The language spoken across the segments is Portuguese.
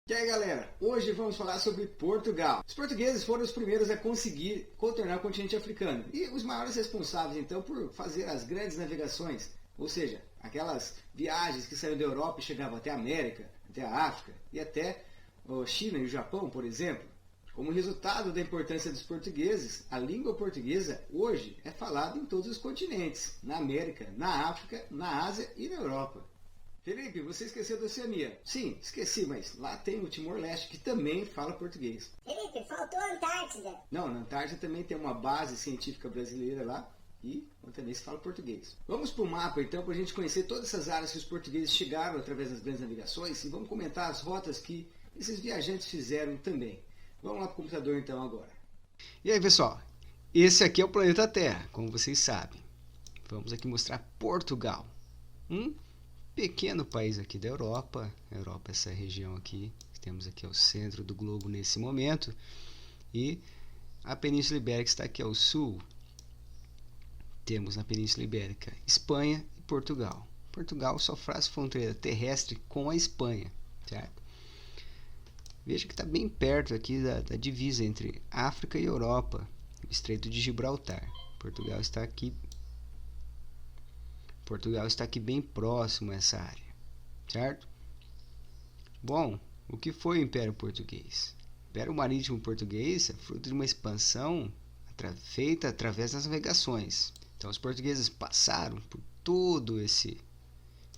E aí galera, hoje vamos falar sobre Portugal. Os portugueses foram os primeiros a conseguir contornar o continente africano e os maiores responsáveis então por fazer as grandes navegações, ou seja, aquelas viagens que saíram da Europa e chegavam até a América, até a África e até a China e o Japão, por exemplo. Como resultado da importância dos portugueses, a língua portuguesa hoje é falada em todos os continentes, na América, na África, na Ásia e na Europa. Felipe, você esqueceu da Oceania. Sim, esqueci, mas lá tem o Timor-Leste que também fala português. Felipe, faltou a Antártida. Não, na Antártida também tem uma base científica brasileira lá e também se fala português. Vamos para o mapa então para a gente conhecer todas essas áreas que os portugueses chegaram através das grandes navegações e vamos comentar as rotas que esses viajantes fizeram também. Vamos lá para o computador então agora. E aí pessoal, esse aqui é o planeta Terra, como vocês sabem. Vamos aqui mostrar Portugal. Pequeno país aqui da Europa. Europa, essa região aqui, que temos aqui ao centro do globo nesse momento. E a Península Ibérica está aqui ao sul. Temos na Península Ibérica Espanha e Portugal. Portugal só faz fronteira terrestre com a Espanha, certo? Veja que está bem perto aqui da divisa entre África e Europa, o Estreito de Gibraltar. Portugal está aqui bem próximo a essa área, certo? Bom, o que foi o Império Português? O Império Marítimo Português é fruto de uma expansão feita através das navegações. Então, os portugueses passaram por todo esse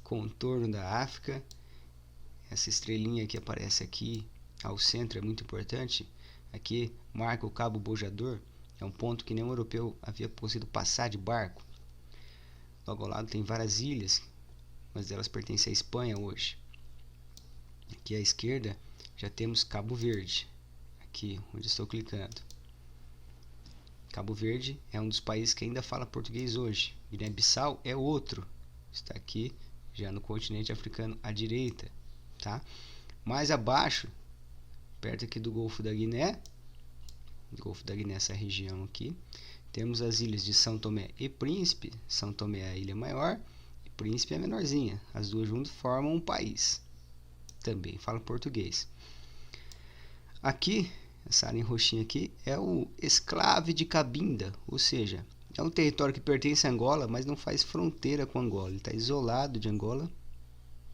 contorno da África. Essa estrelinha que aparece aqui ao centro é muito importante. Aqui marca o Cabo Bojador, é um ponto que nenhum europeu havia conseguido passar de barco. Logo ao lado tem várias ilhas, mas delas pertencem à Espanha hoje. Aqui à esquerda já temos Cabo Verde, aqui onde estou clicando. Cabo Verde é um dos países que ainda fala português hoje. Guiné-Bissau é outro, está aqui já no continente africano à direita, tá? Mais abaixo, perto aqui do Golfo da Guiné, essa região aqui, temos as ilhas de São Tomé e Príncipe. São Tomé é a ilha maior e Príncipe é a menorzinha. As duas juntas formam um país. Também fala português. Aqui, essa área em roxinha aqui, é o Exclave de Cabinda, ou seja, é um território que pertence a Angola, mas não faz fronteira com Angola. Ele está isolado de Angola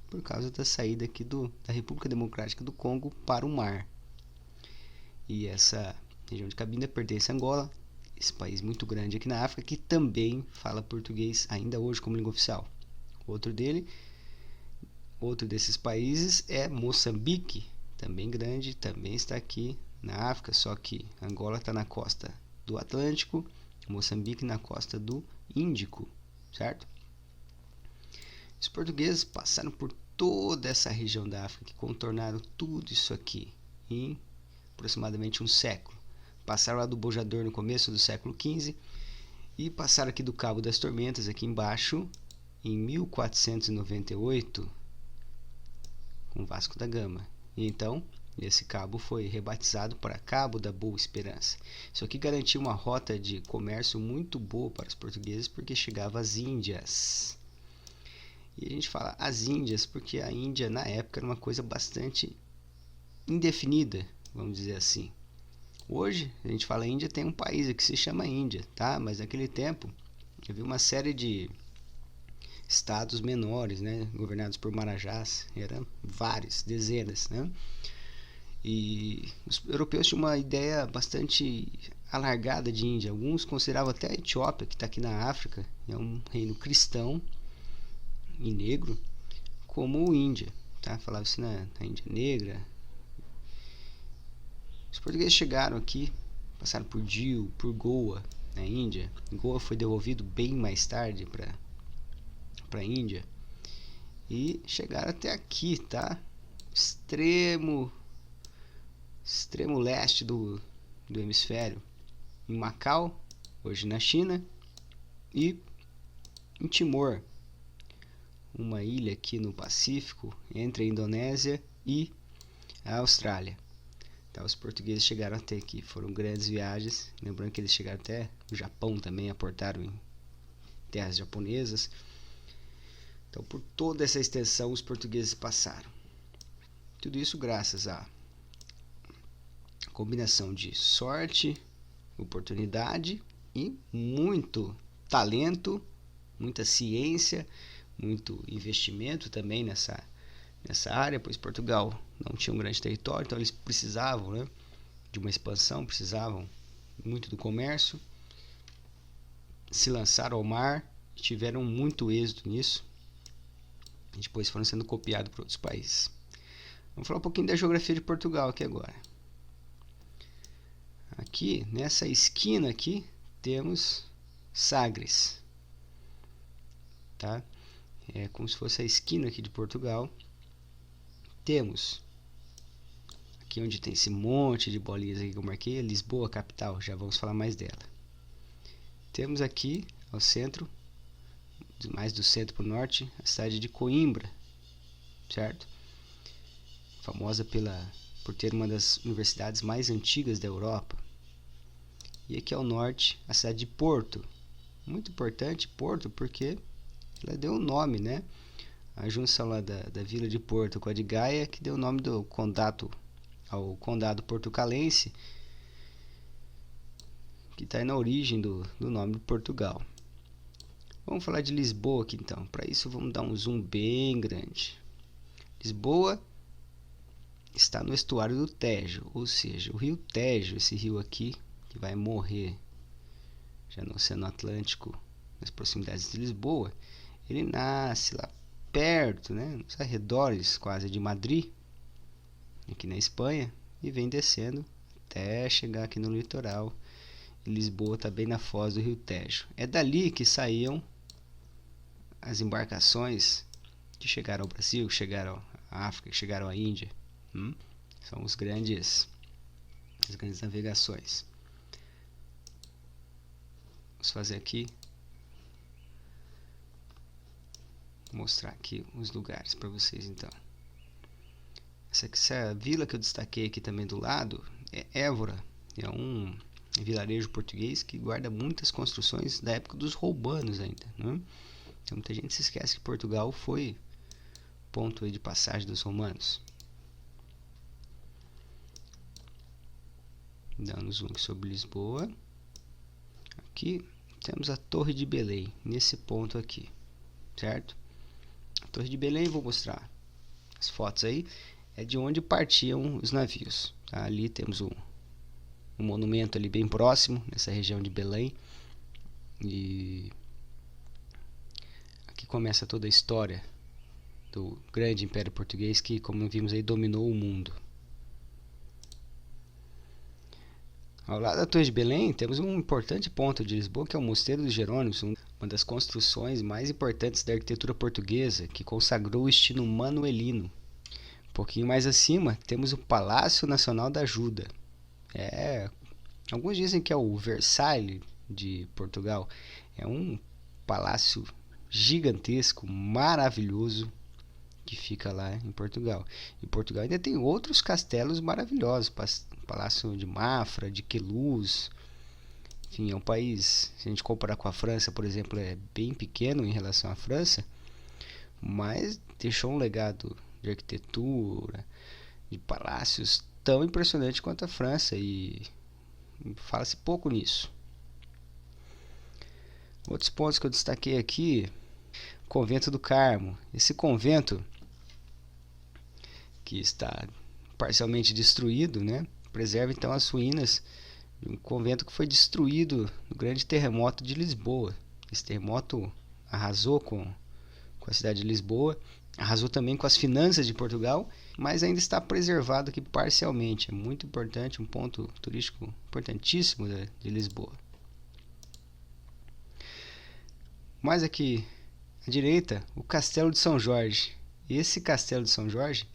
por causa da saída aqui da República Democrática do Congo para o mar. E essa região de Cabinda pertence a Angola, esse país muito grande aqui na África, que também fala português ainda hoje como língua oficial. Outro desses países é Moçambique, também grande, também está aqui na África, só que Angola está na costa do Atlântico, Moçambique na costa do Índico, certo? Os portugueses passaram por toda essa região da África, que contornaram tudo isso aqui em aproximadamente um século. Passaram lá do Bojador no começo do século XV e passaram aqui do Cabo das Tormentas, aqui embaixo, em 1498, com Vasco da Gama. E então, esse cabo foi rebatizado para Cabo da Boa Esperança. Isso aqui garantiu uma rota de comércio muito boa para os portugueses, porque chegava às Índias. E a gente fala as Índias porque a Índia, na época, era uma coisa bastante indefinida, vamos dizer assim. Hoje, a gente fala Índia, tem um país que se chama Índia, tá? Mas naquele tempo, havia uma série de estados menores, né? Governados por marajás, eram vários, dezenas, né? E os europeus tinham uma ideia bastante alargada de Índia. Alguns consideravam até a Etiópia, que está aqui na África, é um reino cristão e negro, como Índia, tá? Falava isso na Índia Negra. Os portugueses chegaram aqui, passaram por Diu, por Goa, na Índia. Goa foi devolvido bem mais tarde para a Índia. E chegaram até aqui, tá? Extremo leste do hemisfério. Em Macau, hoje na China. E em Timor, uma ilha aqui no Pacífico, entre a Indonésia e a Austrália. Tá, os portugueses chegaram até aqui, foram grandes viagens, lembrando que eles chegaram até o Japão também, aportaram em terras japonesas. Então, por toda essa extensão, os portugueses passaram. Tudo isso graças à combinação de sorte, oportunidade e muito talento, muita ciência, muito investimento também nessa área, pois Portugal não tinha um grande território, então eles precisavam, né, de uma expansão, precisavam muito do comércio, se lançaram ao mar, tiveram muito êxito nisso, e depois foram sendo copiados por outros países. Vamos falar um pouquinho da geografia de Portugal aqui agora. Aqui, nessa esquina aqui, temos Sagres, tá? É como se fosse a esquina aqui de Portugal. Temos aqui onde tem esse monte de bolinhas aqui que eu marquei, Lisboa, capital, já vamos falar mais dela. Temos aqui ao centro, mais do centro para o norte, a cidade de Coimbra, certo? Famosa por ter uma das universidades mais antigas da Europa. E aqui ao norte, a cidade de Porto. Muito importante, Porto, porque ela deu o nome, né? A junção lá da vila de Porto com a de Gaia, que deu o nome do condado ao condado portucalense, que está na origem do nome de Portugal. Vamos falar de Lisboa aqui então. Para isso vamos dar um zoom bem grande. Lisboa está no estuário do Tejo, ou seja, o rio Tejo, esse rio aqui que vai morrer já no Oceano Atlântico, nas proximidades de Lisboa, ele nasce lá perto, né, nos arredores quase de Madrid, aqui na Espanha, e vem descendo até chegar aqui no litoral. E Lisboa está bem na foz do rio Tejo. É dali que saíam as embarcações que chegaram ao Brasil, que chegaram à África, que chegaram à Índia. São as grandes navegações. Vamos fazer aqui, vou mostrar aqui os lugares para vocês então. Essa vila que eu destaquei aqui também do lado é Évora, é um vilarejo português que guarda muitas construções da época dos romanos ainda, né? Então muita gente se esquece que Portugal foi ponto aí de passagem dos romanos. Dando zoom sobre Lisboa. Aqui temos a Torre de Belém, nesse ponto aqui, certo? A Torre de Belém, vou mostrar as fotos aí, é de onde partiam os navios, tá? Ali temos um monumento ali bem próximo, nessa região de Belém. E aqui começa toda a história do grande Império Português que, como vimos aí, dominou o mundo. Ao lado da Torre de Belém, temos um importante ponto de Lisboa, que é o Mosteiro dos Jerônimos, uma das construções mais importantes da arquitetura portuguesa, que consagrou o estilo manuelino. Um pouquinho mais acima, temos o Palácio Nacional da Ajuda. Alguns dizem que é o Versailles de Portugal. É um palácio gigantesco, maravilhoso, que fica lá em Portugal. E Portugal ainda tem outros castelos maravilhosos, Palácio de Mafra, de Queluz. Enfim, é um país, se a gente comparar com a França, por exemplo, é bem pequeno em relação à França, mas deixou um legado de arquitetura, de palácios tão impressionante quanto a França, e fala-se pouco nisso. Outros pontos que eu destaquei aqui, Convento do Carmo. Esse convento, que está parcialmente destruído, né, preserva então as ruínas de um convento que foi destruído no grande terremoto de Lisboa. Esse terremoto arrasou com a cidade de Lisboa, arrasou também com as finanças de Portugal, mas ainda está preservado aqui parcialmente. É muito importante, um ponto turístico importantíssimo de Lisboa. Mais aqui à direita, o Castelo de São Jorge. Esse Castelo de São Jorge,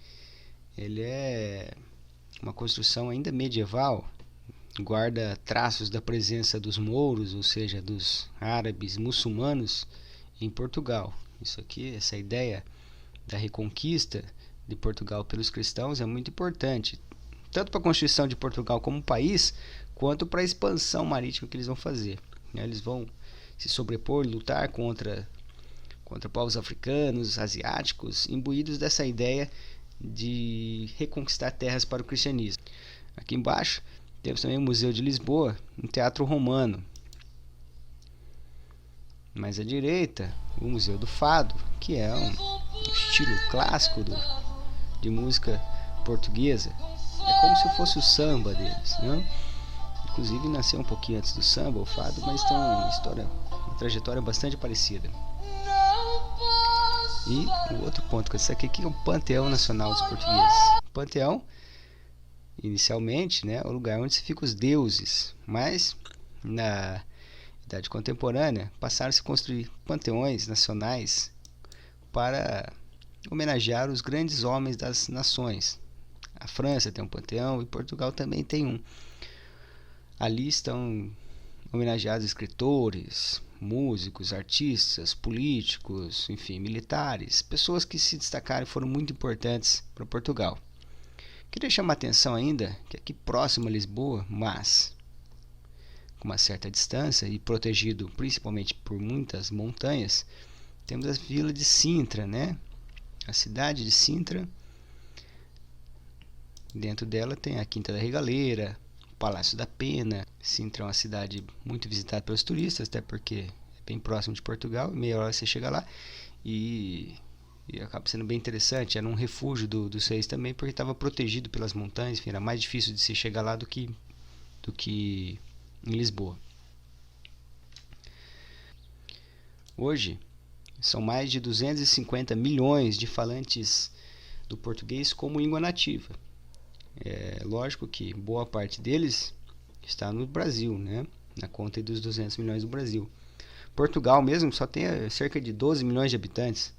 ele é uma construção ainda medieval, guarda traços da presença dos mouros, ou seja, dos árabes muçulmanos em Portugal. Isso aqui, essa ideia da reconquista de Portugal pelos cristãos é muito importante, tanto para a constituição de Portugal como país, quanto para a expansão marítima que eles vão fazer. Eles vão se sobrepor, lutar contra povos africanos, asiáticos, imbuídos dessa ideia de reconquistar terras para o cristianismo. Aqui embaixo temos também o Museu de Lisboa, um teatro romano. Mais à direita, o Museu do Fado, que é um estilo clássico de música portuguesa. É como se fosse o samba deles, né? Inclusive nasceu um pouquinho antes do samba, o fado, mas tem uma trajetória bastante parecida. E o outro ponto com isso aqui é o Panteão Nacional dos Portugueses. O Panteão, inicialmente, né, é o lugar onde se ficam os deuses, mas na Idade Contemporânea passaram-se a construir panteões nacionais para homenagear os grandes homens das nações. A França tem um panteão e Portugal também tem um. Ali estão homenageados escritores, músicos, artistas, políticos, enfim, militares, pessoas que se destacaram e foram muito importantes para Portugal. Queria chamar a atenção ainda que aqui próximo a Lisboa, mas com uma certa distância e protegido principalmente por muitas montanhas, temos a vila de Sintra, né? A cidade de Sintra. Dentro dela tem a Quinta da Regaleira, o Palácio da Pena. Sintra é uma cidade muito visitada pelos turistas, até porque é bem próximo de Portugal, meia hora você chega lá e acaba sendo bem interessante. Era um refúgio dos reis também, porque estava protegido pelas montanhas, enfim, era mais difícil de se chegar lá do que em Lisboa. Hoje são mais de 250 milhões de falantes do português como língua nativa. É lógico que boa parte deles está no Brasil, né? Na conta dos 200 milhões do Brasil. Portugal mesmo só tem cerca de 12 milhões de habitantes.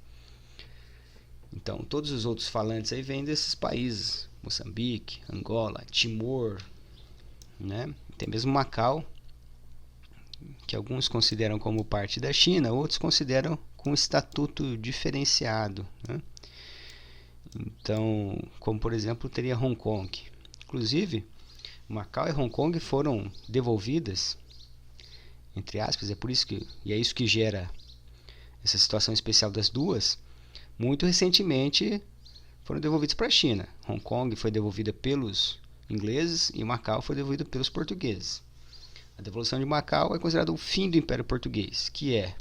Então todos os outros falantes aí vêm desses países: Moçambique, Angola, Timor, né? Tem mesmo Macau, que alguns consideram como parte da China, outros consideram com estatuto diferenciado, né? Então, como por exemplo, teria Hong Kong. Inclusive, Macau e Hong Kong foram devolvidas, entre aspas, é por isso que, e é isso que gera essa situação especial das duas. Muito recentemente foram devolvidos para a China. Hong Kong foi devolvida pelos ingleses e Macau foi devolvida pelos portugueses. A devolução de Macau é considerada o fim do Império Português, que é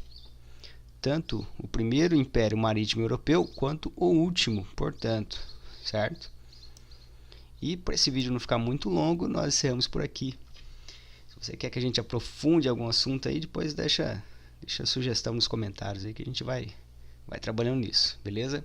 tanto o primeiro império marítimo europeu quanto o último, portanto, certo? E para esse vídeo não ficar muito longo, nós encerramos por aqui. Se você quer que a gente aprofunde algum assunto aí, depois deixa a sugestão nos comentários aí que a gente vai trabalhando nisso, beleza?